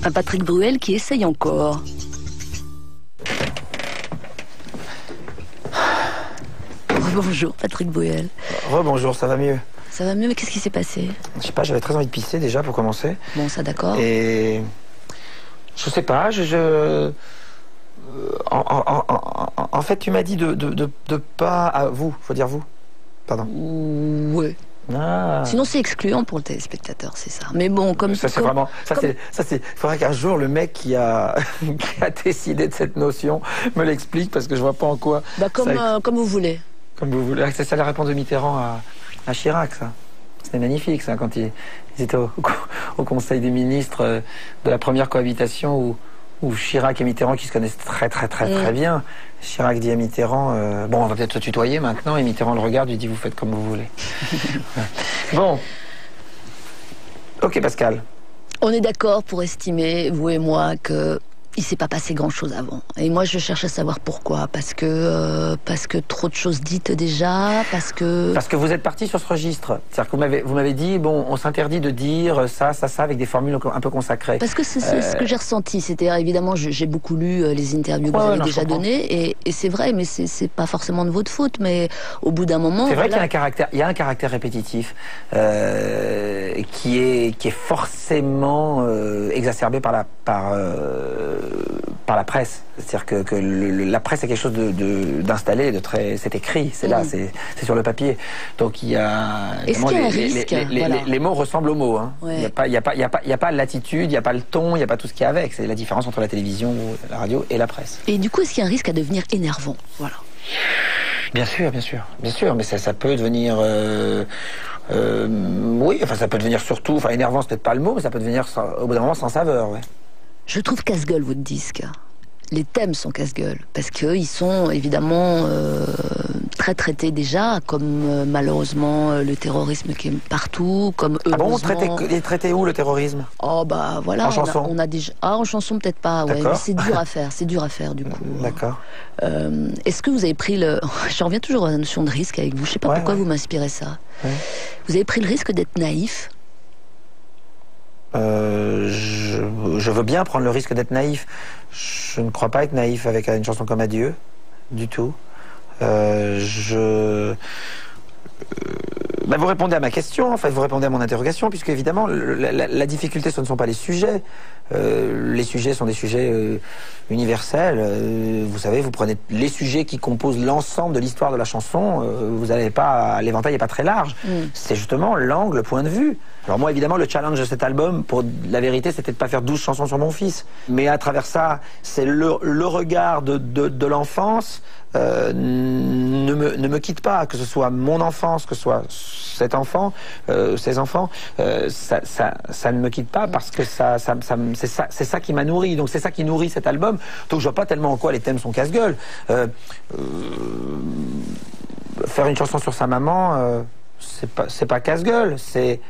Un Patrick Bruel qui essaye encore. Bonjour Patrick Bruel. Rebonjour, ça va mieux. Ça va mieux, mais qu'est-ce qui s'est passé? Je sais pas, j'avais très envie de pisser déjà pour commencer. Bon, ça d'accord. Et je sais pas, en fait, tu m'as dit de pas à vous, faut dire vous. Pardon. Ouais. Ah. Sinon c'est excluant pour le téléspectateur, c'est ça. Mais bon, comme ça, c'est vraiment. Ça, c'est. Il faudrait qu'un jour le mec qui a décidé de cette notion me l'explique parce que je vois pas en quoi. Bah comme vous voulez. Comme vous voulez. C'est ça la réponse de Mitterrand à Chirac, ça. C'était magnifique, ça, quand ils étaient au Conseil des ministres de la première cohabitation où Chirac et Mitterrand, qui se connaissent très bien, Chirac dit à Mitterrand, bon, on va peut-être se tutoyer maintenant, et Mitterrand le regarde, lui dit, vous faites comme vous voulez. Bon. Ok, Pascal. On est d'accord pour estimer, vous et moi, que il s'est pas passé grand-chose avant. Et moi, je cherche à savoir pourquoi. Parce que trop de choses dites déjà, parce que vous êtes parti sur ce registre. C'est-à-dire que vous m'avez dit, bon, on s'interdit de dire ça, avec des formules un peu consacrées. Parce que c'est ce que j'ai ressenti. C'était évidemment, j'ai beaucoup lu les interviews que vous avez déjà données, et c'est vrai, mais c'est pas forcément de votre faute. Mais au bout d'un moment, c'est vrai qu'il y a un caractère répétitif qui est forcément exacerbé par la presse. C'est-à-dire que la presse est quelque chose d'installé, c'est écrit, c'est là, c'est sur le papier. Donc il y a... Est-ce qu'il y a un risque, les mots ressemblent aux mots. Hein. Ouais. Il n'y a pas l'attitude, il n'y a pas le ton, il n'y a pas tout ce qu'il y a avec. C'est la différence entre la télévision, la radio et la presse. Et du coup, est-ce qu'il y a un risque à devenir énervant? Voilà. Bien sûr, mais ça peut devenir... oui, enfin ça peut devenir surtout... Enfin énervant, c'est peut-être pas le mot, mais ça peut devenir au bout d'un moment sans saveur, ouais. Je trouve casse-gueule votre disque. Les thèmes sont casse-gueule parce qu'ils sont évidemment très traités déjà, comme malheureusement le terrorisme qui est partout, comme heureusement... Ah bon, traité où le terrorisme? Oh bah voilà, en chanson. On a déjà... Ah, en chanson peut-être pas, ouais, mais c'est dur à faire du coup. D'accord. Est-ce que vous avez pris le... Je reviens toujours à la notion de risque avec vous, je sais pas pourquoi vous m'inspirez ça. Ouais. Vous avez pris le risque d'être naïf? Je veux bien prendre le risque d'être naïf. Je ne crois pas être naïf avec une chanson comme Adieu, du tout. Vous répondez à ma question, en fait, vous répondez à mon interrogation, puisque évidemment, la difficulté, ce ne sont pas les sujets. Les sujets sont des sujets universels. Vous savez, vous prenez les sujets qui composent l'ensemble de l'histoire de la chanson, vous n'allez pas... L'éventail n'est pas très large. C'est justement l'angle, le point de vue. Alors moi, évidemment, le challenge de cet album, pour la vérité, c'était de pas faire 12 chansons sur mon fils. Mais à travers ça, c'est le regard de l'enfance ne me quitte pas, que ce soit mon enfance, que ce soit cet enfant, ses enfants, ça ne me quitte pas parce que c'est ça qui m'a nourri. Donc c'est ça qui nourrit cet album. Donc je vois pas tellement en quoi les thèmes sont casse-gueule. Faire une chanson sur sa maman, c'est pas casse-gueule, c'est...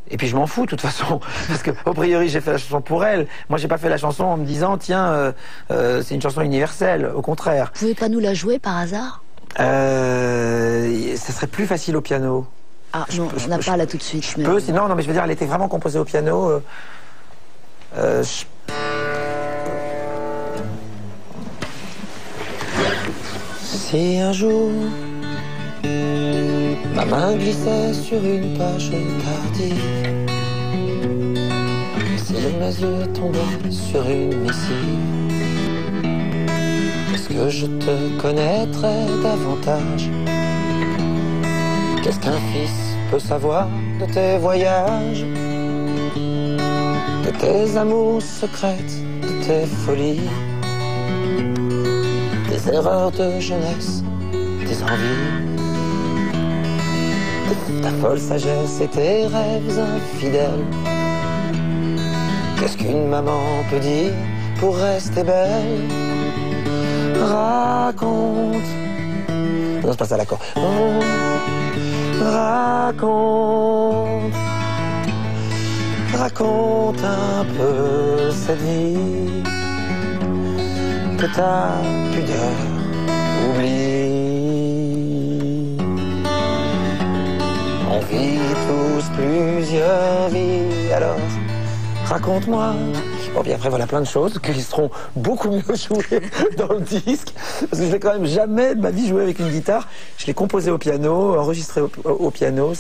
Et puis je m'en fous de toute façon, parce que au priori j'ai fait la chanson pour elle. Moi j'ai pas fait la chanson en me disant tiens c'est une chanson universelle, au contraire. Vous pouvez pas nous la jouer par hasard? Ça serait plus facile au piano. Ah non, on n'a pas là tout de suite. Je peux, sinon, non mais je veux dire elle était vraiment composée au piano. Si un jour ma main glissait sur une page tardive, si mes yeux tombaient sur une missive, est-ce que je te connaîtrais davantage? Qu'est-ce qu'un fils peut savoir de tes voyages, de tes amours secrètes, de tes folies, des erreurs de jeunesse, des envies, ta folle sagesse et tes rêves infidèles? Qu'est-ce qu'une maman peut dire pour rester belle? Raconte... Non, c'est pas ça l'accord. Raconte un peu cette vie que ta pudeur oublie. On vit tous plusieurs vies, alors raconte-moi. Bon, puis après, voilà plein de choses qui seront beaucoup mieux jouées dans le disque. Parce que je n'ai quand même jamais de ma vie joué avec une guitare. Je l'ai composé au piano, enregistré au piano.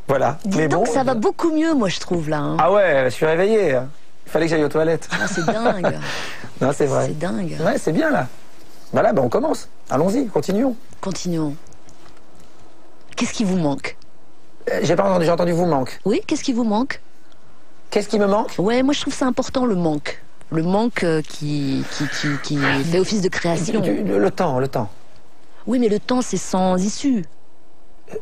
Voilà. Dis donc, ça va beaucoup mieux, moi, je trouve, là. Hein. Ah ouais, je suis réveillé. Il fallait que j'aille aux toilettes. Ah, c'est dingue. Non, c'est vrai. C'est dingue. Ouais, c'est bien, là. Voilà, on commence. Allons-y, continuons. Continuons. Qu'est-ce qui vous manque? J'ai entendu vous manque. Oui, qu'est-ce qui vous manque? Qu'est-ce qui me manque? Ouais, moi je trouve ça important, le manque. Le manque qui fait office de création. Le temps. Oui, mais le temps, c'est sans issue.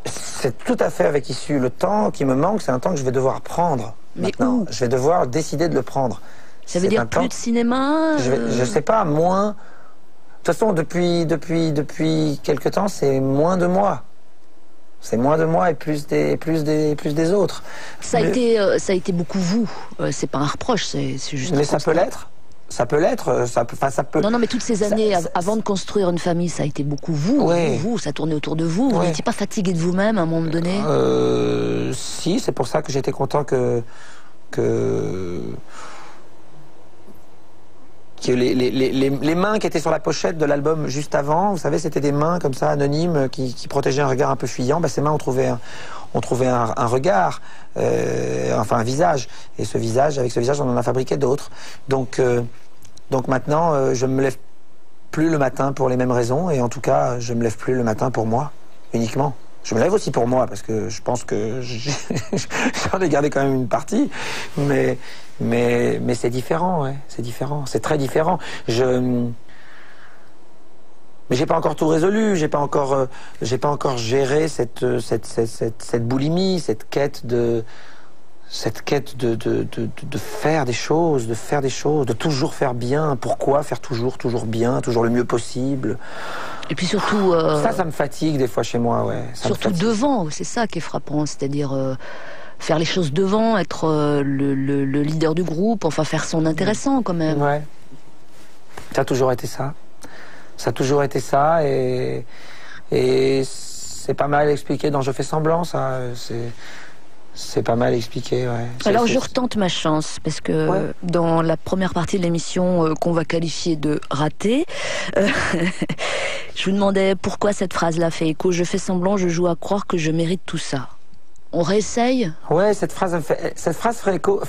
C'est tout à fait avec issue. Le temps qui me manque, c'est un temps que je vais devoir prendre. Mais maintenant. où? Je vais devoir décider de le prendre. Ça veut dire plus de cinéma Je sais pas, moins... De toute façon, depuis quelque temps, c'est moins de moi. C'est moins de moi et plus des autres. Ça a été beaucoup vous. C'est pas un reproche, c'est juste. Mais ça peut l'être. Ça peut l'être. Ça peut. Non, mais toutes ces années avant de construire une famille, ça a été beaucoup vous. Oui. Vous, ça tournait autour de vous. Vous n'étiez pas fatigué de vous-même à un moment donné? Si, c'est pour ça que j'étais content que les mains qui étaient sur la pochette de l'album juste avant, vous savez, c'était des mains comme ça, anonymes, qui protégeaient un regard un peu fuyant. Ces mains ont trouvé un regard, enfin un visage. Et avec ce visage, on en a fabriqué d'autres. Donc maintenant, je me lève plus le matin pour les mêmes raisons. Et en tout cas, je me lève plus le matin pour moi, uniquement. Je me lève aussi pour moi, parce que je pense que j'en ai gardé quand même une partie. Mais c'est différent, ouais. C'est différent. C'est très différent. Mais j'ai pas encore tout résolu. J'ai pas encore géré cette boulimie, cette quête de faire des choses, de toujours faire bien. Pourquoi faire toujours bien, toujours le mieux possible? Et puis surtout... Ça me fatigue des fois chez moi, ouais. Surtout devant, c'est ça qui est frappant, c'est-à-dire faire les choses devant, être le leader du groupe, enfin faire son intéressant quand même. Ouais. Ça a toujours été ça. Ça a toujours été ça et c'est pas mal expliqué dans Je fais semblant, ça. C'est pas mal expliqué, ouais. Alors je retente ma chance, parce que dans la première partie de l'émission qu'on va qualifier de ratée, je vous demandais pourquoi cette phrase-là fait écho. Je fais semblant, je joue à croire que je mérite tout ça. On réessaye? Ouais, cette phrase fait écho.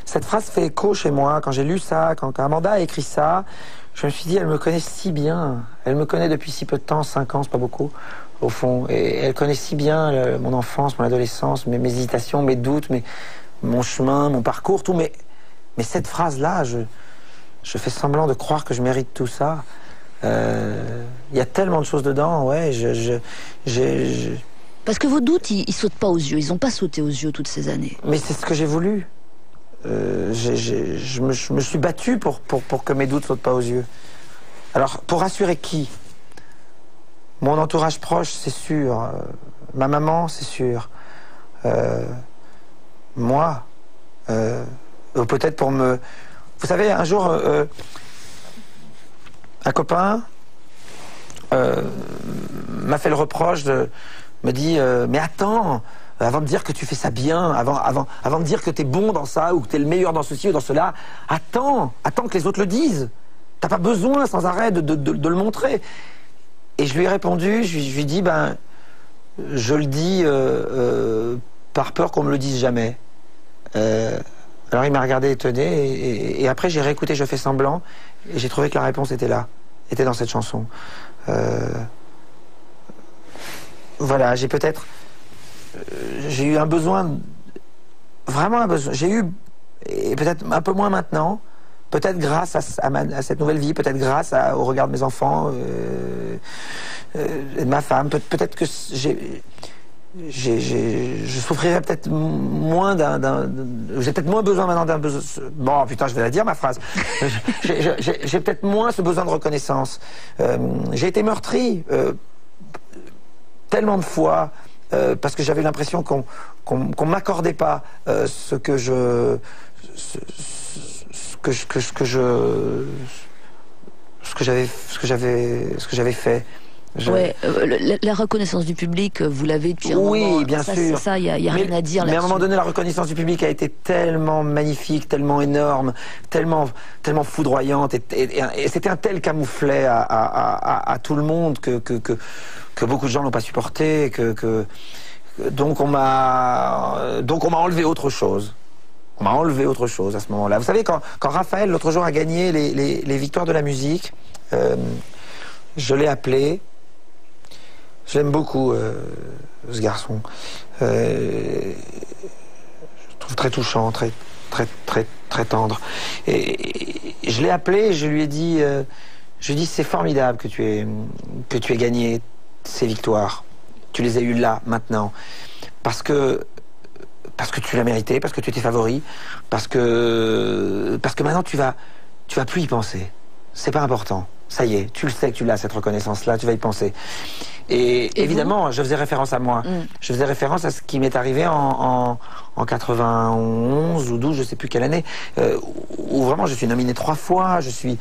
Cette phrase fait écho chez moi. Quand j'ai lu ça, quand Amanda a écrit ça, je me suis dit, elle me connaît si bien. Elle me connaît depuis si peu de temps, 5 ans, c'est pas beaucoup, au fond. Et elle connaît si bien mon enfance, mon adolescence, mes hésitations, mes doutes, mon chemin, mon parcours, tout. Mais cette phrase-là, je fais semblant de croire que je mérite tout ça. Il y a tellement de choses dedans, ouais. Parce que vos doutes, ils sautent pas aux yeux. Ils ont pas sauté aux yeux toutes ces années. Mais c'est ce que j'ai voulu. Je me suis battu pour que mes doutes sautent pas aux yeux. Alors, pour rassurer qui? Mon entourage proche, c'est sûr. Ma maman, c'est sûr. Moi, peut-être pour me... Vous savez, un jour, un copain m'a fait le reproche me dit mais attends, avant de dire que tu fais ça bien, avant de dire que t'es bon dans ça ou que t'es le meilleur dans ceci ou dans cela, attends que les autres le disent. T'as pas besoin sans arrêt de le montrer. Et je lui ai répondu, je lui ai dit je le dis par peur qu'on me le dise jamais. Alors il m'a regardé étonné et après j'ai réécouté Je fais semblant et j'ai trouvé que la réponse était là, était dans cette chanson. Voilà, j'ai eu un besoin, vraiment un besoin. J'ai eu, et peut-être un peu moins maintenant, peut-être grâce à cette nouvelle vie, peut-être grâce au regard de mes enfants, et de ma femme, peut-être que je souffrirais peut-être moins j'ai peut-être moins besoin maintenant d'un besoin. Bon, putain, je vais la dire ma phrase. J'ai peut-être moins ce besoin de reconnaissance. J'ai été meurtri tellement de fois parce que j'avais l'impression qu'on m'accordait pas ce que j'avais fait. Ouais, la reconnaissance du public, vous l'avez depuis un moment. Oui, bien sûr. Ça, il y a rien à dire là-dessus. Mais à un moment donné, la reconnaissance du public a été tellement magnifique, tellement énorme, tellement foudroyante, et c'était un tel camouflet à tout le monde que beaucoup de gens n'ont pas supporté, donc on m'a enlevé autre chose. On m'a enlevé autre chose à ce moment-là. Vous savez, quand Raphaël, l'autre jour, a gagné les victoires de la musique, je l'ai appelé. Je l'aime beaucoup, ce garçon. Je trouve très touchant, très tendre. Et je l'ai appelé et je lui ai dit, c'est formidable que tu aies gagné ces victoires. Tu les as eues là, maintenant. Parce que tu l'as mérité, parce que tu étais favori, parce que maintenant tu vas plus y penser. C'est pas important. Ça y est, tu le sais que tu l'as, cette reconnaissance-là, tu vas y penser. Et évidemment, je faisais référence à moi. Je faisais référence à ce qui m'est arrivé en 91 ou 12, je sais plus quelle année, où vraiment je suis nominé 3 fois, je suis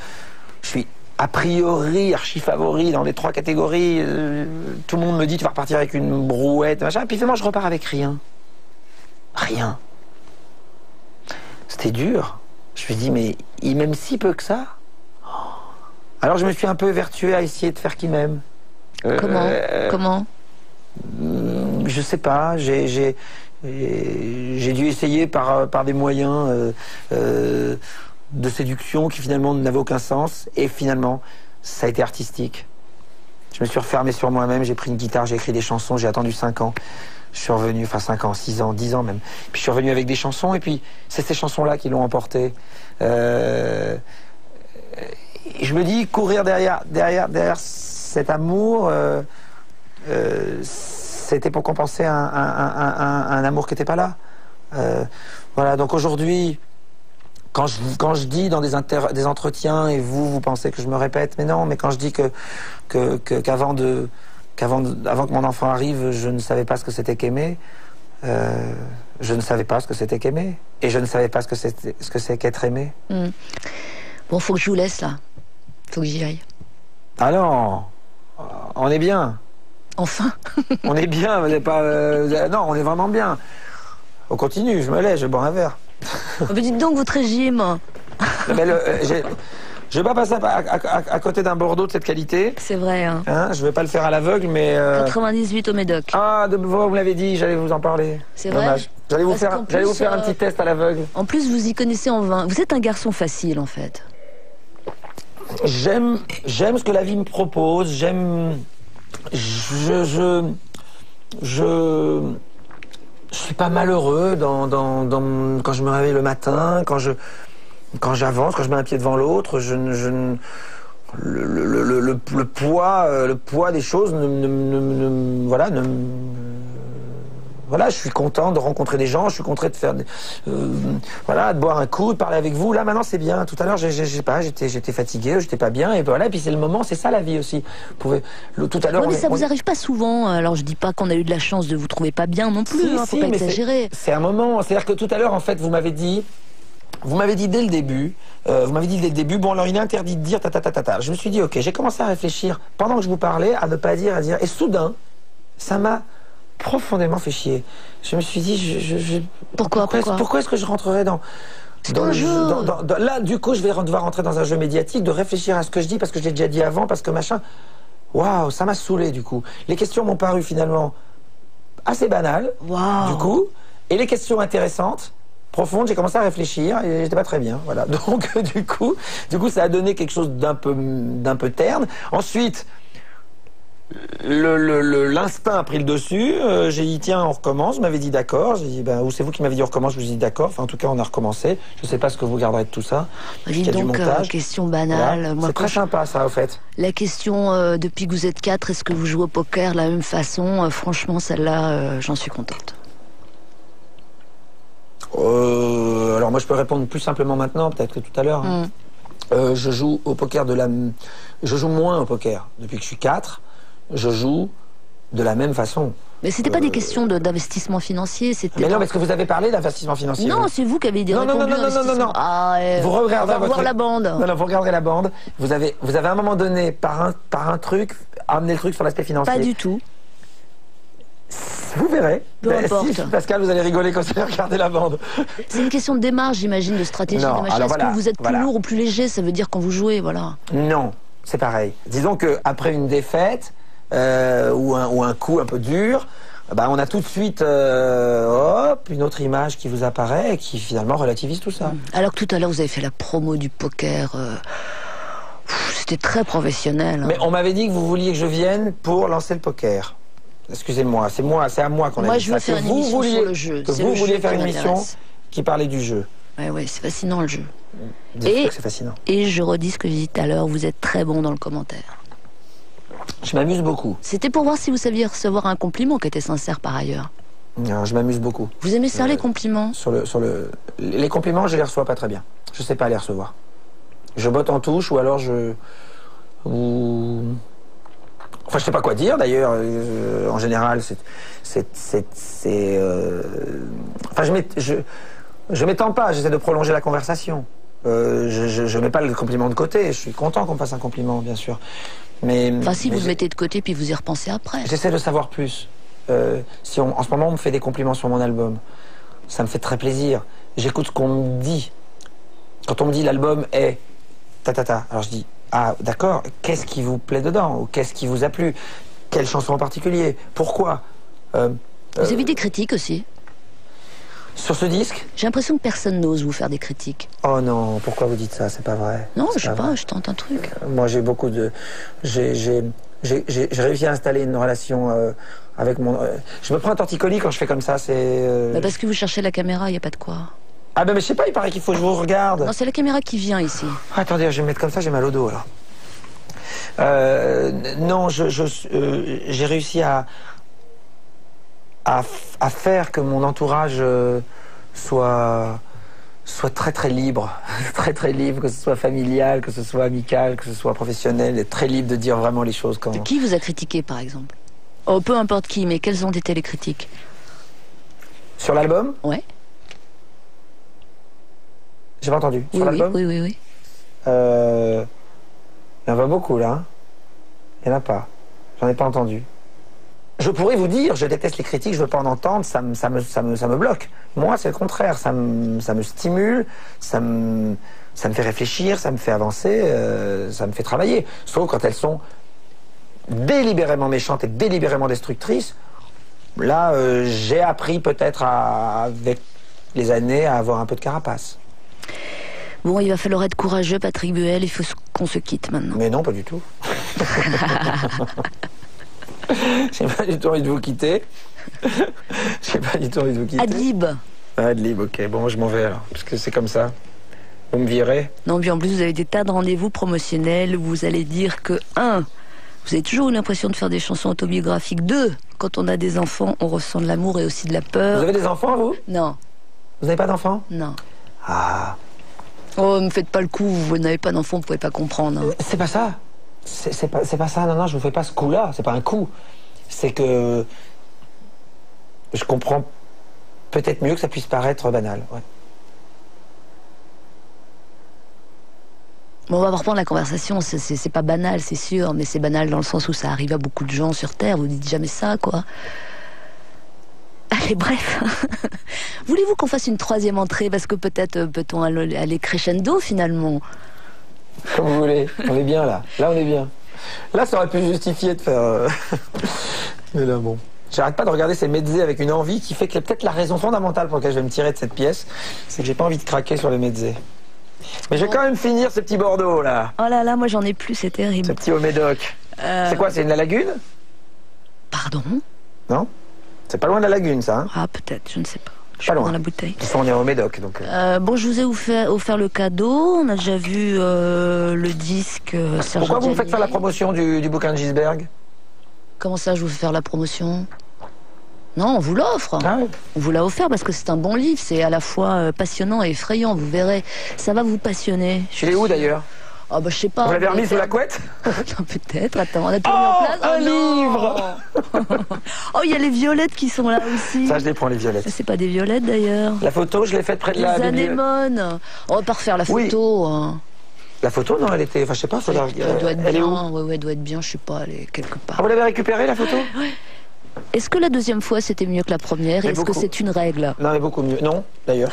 a priori archi favori dans les 3 catégories. Tout le monde me dit tu vas repartir avec une brouette, machin. Puis finalement je repars avec rien. Rien. C'était dur. Je me suis dit mais il m'aime si peu que ça. Alors je me suis un peu évertué à essayer de faire qu'il m'aime. Comment Je sais pas. J'ai dû essayer par des moyens de séduction qui finalement n'avaient aucun sens. Et finalement, ça a été artistique. Je me suis refermé sur moi-même. J'ai pris une guitare, j'ai écrit des chansons. J'ai attendu 5 ans. Je suis revenu, 5 ans, 6 ans, 10 ans même. Puis je suis revenu avec des chansons. Et puis c'est ces chansons-là qui l'ont emporté. Je me dis, courir derrière cet amour, c'était pour compenser un amour qui n'était pas là. Voilà, donc aujourd'hui, quand je dis dans des entretiens, et vous pensez que je me répète, mais non, mais quand je dis qu'avant que mon enfant arrive, je ne savais pas ce que c'était qu'aimer, je ne savais pas ce que c'était qu'aimer, et je ne savais pas ce que c'est qu'être aimé. Bon, faut que je vous laisse là. Faut que j'y aille. Ah non, on est bien. Enfin. On est bien, vous n'êtes pas. Non, on est vraiment bien. On continue, je me lève, je bois un verre. Mais dites donc votre régime. Mais je vais pas passer à côté d'un Bordeaux de cette qualité. C'est vrai. Hein. Je vais pas le faire à l'aveugle, mais. 98 au Médoc. Ah, vous me l'avez dit, j'allais vous en parler. C'est vrai. J'allais vous faire un petit test à l'aveugle. En plus, vous y connaissez en vin. Vous êtes un garçon facile, en fait. J'aime ce que la vie me propose. Je suis pas malheureux quand je me réveille le matin, quand j'avance, quand je mets un pied devant l'autre. Le poids des choses voilà, je suis content de rencontrer des gens, je suis content de faire, de boire un coup, de parler avec vous. Là, maintenant, c'est bien. Tout à l'heure, j'étais fatigué, j'étais pas bien, et voilà. Et puis c'est le moment, c'est ça la vie aussi. Tout à l'heure. Mais ça vous arrive pas souvent. Alors je dis pas qu'on a eu de la chance de vous trouver pas bien non plus. Faut pas exagérer. C'est un moment. C'est-à-dire que tout à l'heure, en fait, vous m'avez dit dès le début. Bon, alors il est interdit de dire ta. Je me suis dit, ok, j'ai commencé à réfléchir pendant que je vous parlais, à ne pas dire, à dire. Et soudain, ça m'a profondément fait chier. Je me suis dit, pourquoi est-ce que je rentrerais dans un jeu. Là, du coup, je vais devoir rentrer dans un jeu médiatique, de réfléchir à ce que je dis, parce que je l'ai déjà dit avant, parce que machin. Waouh, ça m'a saoulé, du coup. Les questions m'ont paru finalement assez banales, du coup, et les questions intéressantes, profondes, j'ai commencé à réfléchir, et j'étais pas très bien, voilà. Donc, du coup, ça a donné quelque chose d'un peu terne. Ensuite, l'instinct a pris le dessus. J'ai dit tiens, on recommence. Vous m'avez dit d'accord. J'ai dit ou c'est vous qui m'avez dit on recommence. Je vous ai dit d'accord. Enfin, en tout cas, on a recommencé. Je sais pas ce que vous garderez de tout ça. Dis donc, question banale. Voilà. C'est très sympa ça, au fait. La question depuis que vous êtes 4, est-ce que vous jouez au poker de la même façon? Franchement, celle-là, j'en suis contente. Alors moi, je peux répondre plus simplement maintenant, peut-être que tout à l'heure. Je joue au poker je joue moins au poker depuis que je suis 4. Je joue de la même façon. Mais c'était pas des questions d'investissement financier, c'était... Mais non, parce que vous avez parlé d'investissement financier. Non, c'est vous qui avez dit non, Ah, vous regarderez on va voir la bande. Non, non, vous regarderez la bande. Vous avez à un moment donné, par un truc, amené le truc sur l'aspect financier. Pas du tout. Vous verrez. Peu importe. Si, Pascal, vous allez rigoler quand vous allez regarder la bande. C'est une question de démarche, j'imagine, de stratégie, non, de machin. Est-ce que vous êtes plus lourd ou plus léger? Ça veut dire quand vous jouez, voilà. Non, c'est pareil. Disons qu'après une défaite, ou un coup un peu dur, bah, on a tout de suite une autre image qui vous apparaît et qui finalement relativise tout ça. Alors que tout à l'heure vous avez fait la promo du poker, c'était très professionnel. Hein. Mais on m'avait dit que vous vouliez que je vienne pour lancer le poker. Excusez-moi, c'est à moi qu'on a dit ça. Moi je veux faire une émission sur le jeu. Vous vouliez faire une émission qui parlait du jeu. Ouais, c'est fascinant le jeu. C'est fascinant. Et je redis ce que j'ai dit tout à l'heure, vous êtes très bon dans le commentaire. Je m'amuse beaucoup. C'était pour voir si vous saviez recevoir un compliment qui était sincère par ailleurs. Non, je m'amuse beaucoup. Vous aimez ça les compliments? Les compliments, je les reçois pas très bien. Je sais pas les recevoir. Je botte en touche ou alors enfin, je sais pas quoi dire d'ailleurs. En général, enfin, je m'étends pas. J'essaie de prolonger la conversation. Je mets pas le compliment de côté. Je suis content qu'on me fasse un compliment, bien sûr. Enfin, si vous le mettez de côté puis vous y repensez après. J'essaie de savoir plus. En ce moment, on me fait des compliments sur mon album. Ça me fait très plaisir. J'écoute ce qu'on me dit. Quand on me dit l'album est alors je dis ah d'accord. Qu'est-ce qui vous plaît dedans ou qu'est-ce qui vous a plu? Quelle chanson en particulier? Pourquoi? Vous avez des critiques aussi? Sur ce disque? J'ai l'impression que personne n'ose vous faire des critiques. Oh non, pourquoi vous dites ça? C'est pas vrai. Non, je sais pas, je tente un truc. Moi, j'ai beaucoup de... J'ai réussi à installer une relation avec mon... je me prends un torticolis quand je fais comme ça, c'est... Parce que vous cherchez la caméra, il n'y a pas de quoi. Ah ben mais je sais pas, il paraît qu'il faut que je vous regarde. Non, c'est la caméra qui vient ici. Attendez, je vais me mettre comme ça, j'ai mal au dos alors. Non, j'ai réussi à faire que mon entourage soit très très libre, très très libre, que ce soit familial, que ce soit amical, que ce soit professionnel, et très libre de dire vraiment les choses quand... Qui vous a critiqué par exemple? Oh, peu importe qui, mais quelles ont été les critiques? Sur l'album? Ouais. J'ai pas entendu. Sur l'album? Oui. Il y en a pas beaucoup là. Hein. Il y en a pas. J'en ai pas entendu. Je pourrais vous dire, je déteste les critiques, je veux pas en entendre, ça me bloque. Moi, c'est le contraire, ça me stimule, ça me fait réfléchir, ça me fait avancer, ça me fait travailler. Sauf quand elles sont délibérément méchantes et délibérément destructrices. Là, j'ai appris peut-être avec les années à avoir un peu de carapace. Bon, il va falloir être courageux, Patrick Buel, il faut qu'on se quitte maintenant. Mais non, pas du tout. J'ai pas du tout envie de vous quitter. J'ai pas du tout envie de vous quitter. Adlib. Adlib, ok. Bon, je m'en vais alors, parce que c'est comme ça. Vous me virez. Non, puis en plus, vous avez des tas de rendez-vous promotionnels où vous allez dire que, 1, vous avez toujours une impression de faire des chansons autobiographiques. 2, quand on a des enfants, on ressent de l'amour et aussi de la peur. Vous avez des enfants, vous? Non. Vous n'avez pas d'enfants? Non. Ah. Oh, ne me faites pas le coup, vous n'avez pas d'enfants, vous pouvez pas comprendre. Hein. C'est pas ça. C'est pas ça, non, je vous fais pas ce coup-là, c'est pas un coup. C'est que je comprends peut-être mieux que ça puisse paraître banal. Ouais. Bon, on va reprendre la conversation, c'est pas banal, c'est sûr, mais c'est banal dans le sens où ça arrive à beaucoup de gens sur Terre, vous dites jamais ça, quoi. Allez, bref. Voulez-vous qu'on fasse une 3e entrée? Parce que peut-être peut-on aller crescendo, finalement. Comme vous voulez, on est bien là. Là, on est bien. Là, ça aurait pu justifier de faire... Mais là, bon. J'arrête pas de regarder ces mezzés avec une envie qui fait que peut-être la raison fondamentale pour laquelle je vais me tirer de cette pièce, c'est que j'ai pas envie de craquer sur les mezzés. Mais je vais quand même finir ce petit Bordeaux, là. Oh là là, moi j'en ai plus, c'est terrible. Ce petit au Médoc. C'est quoi, c'est une la lagune? Pardon? Non? C'est pas loin de la lagune, ça, hein? Ah, peut-être, je ne sais pas. Je pas suis loin. dans la bouteille. De toute façon, on est au Médoc, donc... Bon, je vous ai offert le cadeau. On a déjà vu le disque Serge Pourquoi vous me Diaghier. faites faire la promotion du bouquin de Gisberg? Comment ça, je vous fais faire la promotion? Non, on vous l'offre. Ah oui. On vous l'a offert parce que c'est un bon livre. C'est à la fois passionnant et effrayant, vous verrez. Ça va vous passionner. Il est où, d'ailleurs? Oh bah je sais pas. Vous l'avez remis sous la couette? Non, peut-être, attends, on a tout mis en place. Un non. livre. Oh, il y a les violettes qui sont là aussi. Ça, je les prends, les violettes. C'est pas des violettes d'ailleurs. La photo, je l'ai faite près de Les la bibliothèque. anémones. On va pas refaire la Oui. photo. Hein. La photo, non, elle était... Enfin, je sais pas, Elle doit être elle est où? bien. Ouais, elle doit être bien, je sais pas, elle est quelque part. Ah, vous l'avez récupérée, la photo? Est-ce que la deuxième fois c'était mieux que la première? Mais Est-ce que beaucoup. c'est une règle? Non, mais beaucoup mieux. Non, d'ailleurs.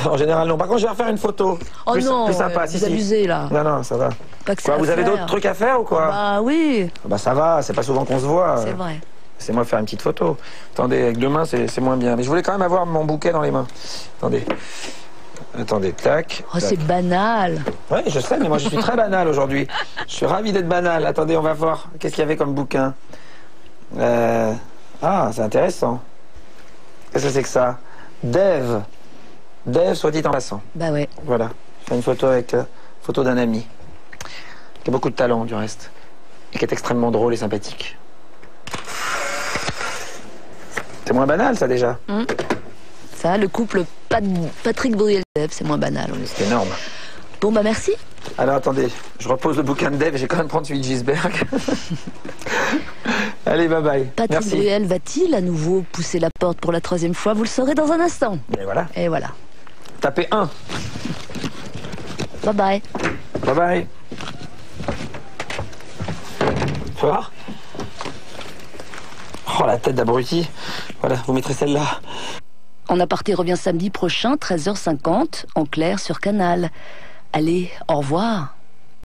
En général, non. Par contre, je vais refaire une photo. Oh plus, non, plus sympa. vous abusez là. Non, non, ça va. Pas que Quoi, ça vous à avez faire. d'autres trucs à faire ou quoi? Bah oui, Bah ça va, c'est pas souvent qu'on se voit. c'est vrai. Laissez-moi faire une petite photo. Attendez, avec deux mains, c'est moins bien. Mais je voulais quand même avoir mon bouquet dans les mains. Attendez. Attendez, tac. Oh, c'est banal. Oui, je sais, mais moi je suis très banal aujourd'hui. Je suis ravi d'être banal. Attendez, on va voir. Qu'est-ce qu'il y avait comme bouquin? Ah, c'est intéressant. Qu'est-ce que c'est que ça? Dave. Dave, soit dit en passant. Bah ouais. Voilà. Je fais une photo avec photo d'un ami. Qui a beaucoup de talent, du reste. Et qui est extrêmement drôle et sympathique. C'est moins banal, ça, déjà. Ça, le couple Patrick Bruel-Dave, c'est moins banal. C'est énorme. Bon, bah merci. Alors, attendez. Je repose le bouquin de Dave. Je vais quand même prendre celui de Gisberg. Allez, bye bye. Patrick Merci. Bruel va-t-il à nouveau pousser la porte pour la troisième fois? Vous le saurez dans un instant. Et voilà. Et voilà. Tapez 1. Bye bye. Bye bye. Tu vois? Oh, la tête d'abruti. Voilà, vous mettrez celle-là. En aparté revient samedi prochain, 13h50, en clair sur Canal. Allez, au revoir.